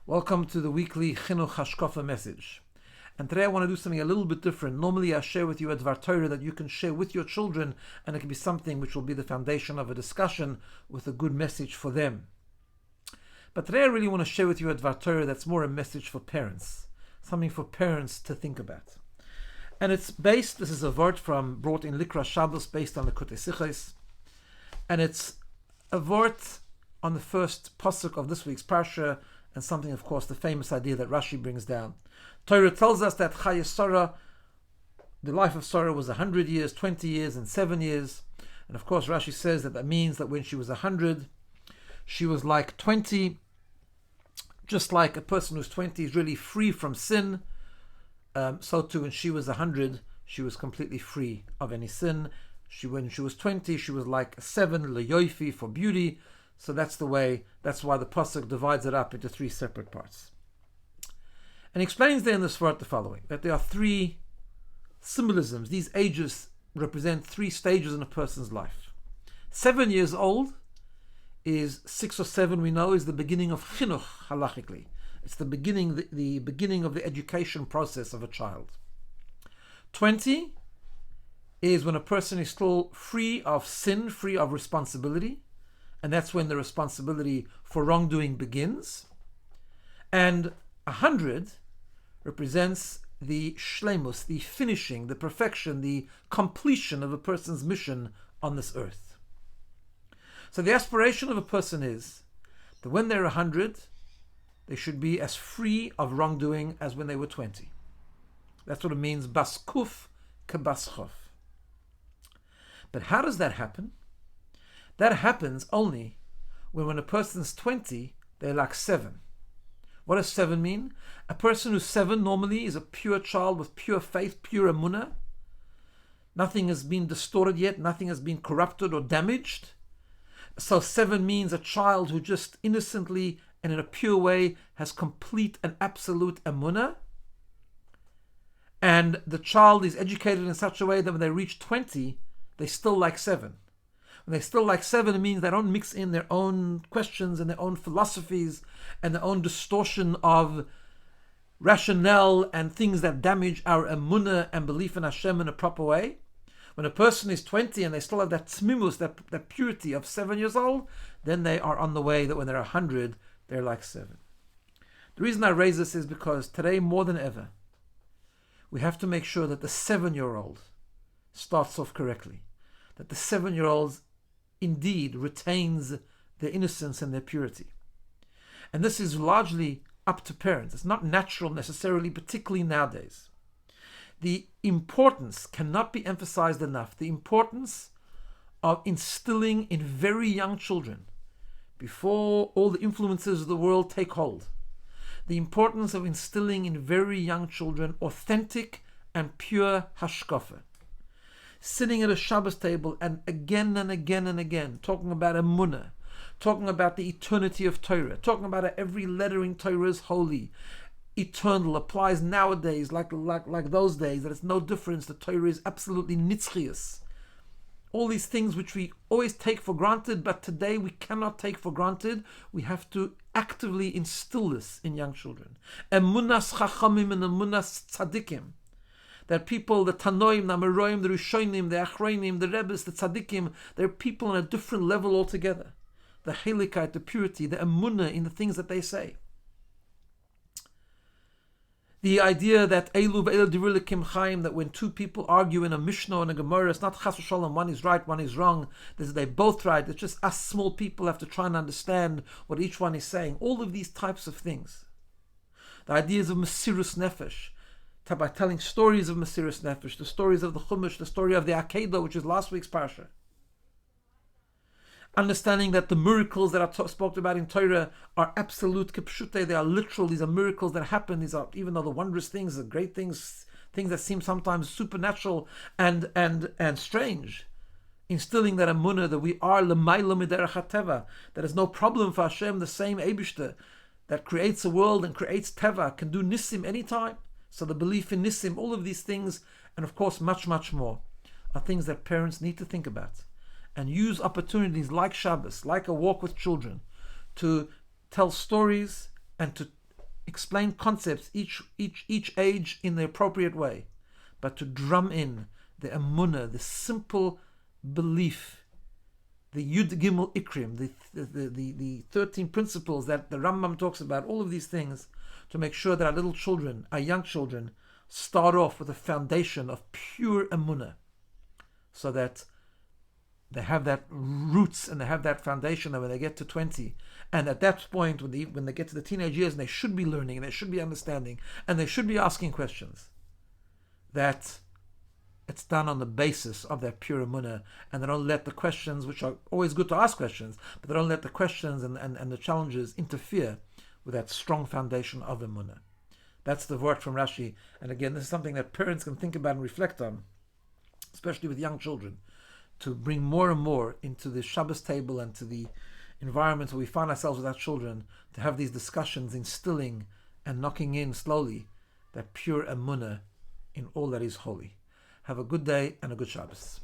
Welcome to the weekly Chinuch Hashkafa message. And today I want to do something a little bit different. Normally I share with you a Dvar Torah that you can share with your children, and it can be something which will be the foundation of a discussion with a good message for them. But today I really want to share with you a Dvar Torah that's more a message for parents, something for parents to think about. And it's based, this is a word brought in Likra Shabbos, based on the Kutei Sichos, and it's a word on the first pasuk of this week's parsha, and something, of course, the famous idea that Rashi brings down. Torah tells us that Chayei Sarah, the life of Sarah, was 100 years, 20 years, and 7 years. And of course, Rashi says that means that when she was 100, she was like 20, just like a person who's 20 is really free from sin. So too, when she was 100, she was completely free of any sin. When she was 20, she was like a 7, leyofi, for beauty. So that's why the pasuk divides it up into 3 separate parts. And he explains there in this word the following, that there are 3 symbolisms. These ages represent 3 stages in a person's life. 7 years old is 6 or 7, we know, is the beginning of chinuch halachically. It's the beginning of the education process of a child. 20 is when a person is still free of sin, free of responsibility. And that's when the responsibility for wrongdoing begins. And 100 represents the shleimus, the finishing, the perfection, the completion of a person's mission on this earth. So the aspiration of a person is that when they're 100, they should be as free of wrongdoing as when they were 20. That's what it means, bas kuf ke bas chof. But how does that happen? That happens only when a person's 20, they're like 7. What does 7 mean? A person who's 7 normally is a pure child with pure faith, pure emunah. Nothing has been distorted yet, nothing has been corrupted or damaged. So 7 means a child who just innocently and in a pure way has complete and absolute emunah. And the child is educated in such a way that when they reach 20, they still like 7. When they still like 7, it means they don't mix in their own questions and their own philosophies and their own distortion of rationale and things that damage our emunah and belief in Hashem in a proper way. When a person is 20 and they still have that tzmimus, that purity of 7 years old, then they are on the way that when they're 100, they're like 7. The reason I raise this is because today, more than ever, we have to make sure that the 7-year-old starts off correctly. That the 7-year-old indeed retains their innocence and their purity. And this is largely up to parents. It's not natural necessarily, particularly nowadays. The importance cannot be emphasized enough. The importance of instilling in very young children, before all the influences of the world take hold, the importance of instilling in very young children authentic and pure hashkafa. Sitting at a Shabbos table and again and again and again talking about emunah, talking about the eternity of Torah, talking about how every letter in Torah is holy, eternal, applies nowadays like those days, that it's no difference, the Torah is absolutely nitzchias. All these things which we always take for granted, but today we cannot take for granted. We have to actively instill this in young children. Emunas chachamim and emunas tzadikim. That people, the Tanoim, the Amoraim, the Rishonim, the Achronim, the Rebbes, the Tzadikim, they're people on a different level altogether. The Heiligkeit, the purity, the Emunah in the things that they say. The idea that Eilu ve'el divur lekim chaim, that when 2 people argue in a Mishnah and a Gemara, it's not chas v'shalom, one is right, one is wrong. They're both right. It's just us small people have to try and understand what each one is saying. All of these types of things. The ideas of Mesirus Nefesh, by telling stories of Mesirus Nefesh, the stories of the Chumash, the story of the Akedah, which is last week's parsha. Understanding that the miracles that are spoken about in Torah are absolute kipshute, they are literal, these are miracles that happen, these are, even though the wondrous things, the great things, things that seem sometimes supernatural and strange. Instilling that emunah, that we are l'mayla miderech hateva, that is no problem for Hashem, the same Eibishter that creates a world and creates teva, can do nisim anytime. So the belief in nisim, all of these things, and of course much, much more, are things that parents need to think about and use opportunities like Shabbos, like a walk with children, to tell stories and to explain concepts, each age in the appropriate way, but to drum in the emunah, the simple belief, the Yud Gimel Ikrim, the 13 principles that the Rambam talks about, all of these things, to make sure that our little children, our young children, start off with a foundation of pure emunah, so that they have that roots and they have that foundation that when they get to 20, and at that point when they get to the teenage years, and they should be learning and they should be understanding and they should be asking questions, that it's done on the basis of that pure emunah, and they don't let the questions, which are always good to ask questions, but they don't let the questions and the challenges interfere with that strong foundation of emunah. That's the word from Rashi. And again, this is something that parents can think about and reflect on, especially with young children, to bring more and more into the Shabbos table and to the environment where we find ourselves with our children, to have these discussions, instilling and knocking in slowly that pure emunah in all that is holy. Have a good day and a good Shabbos.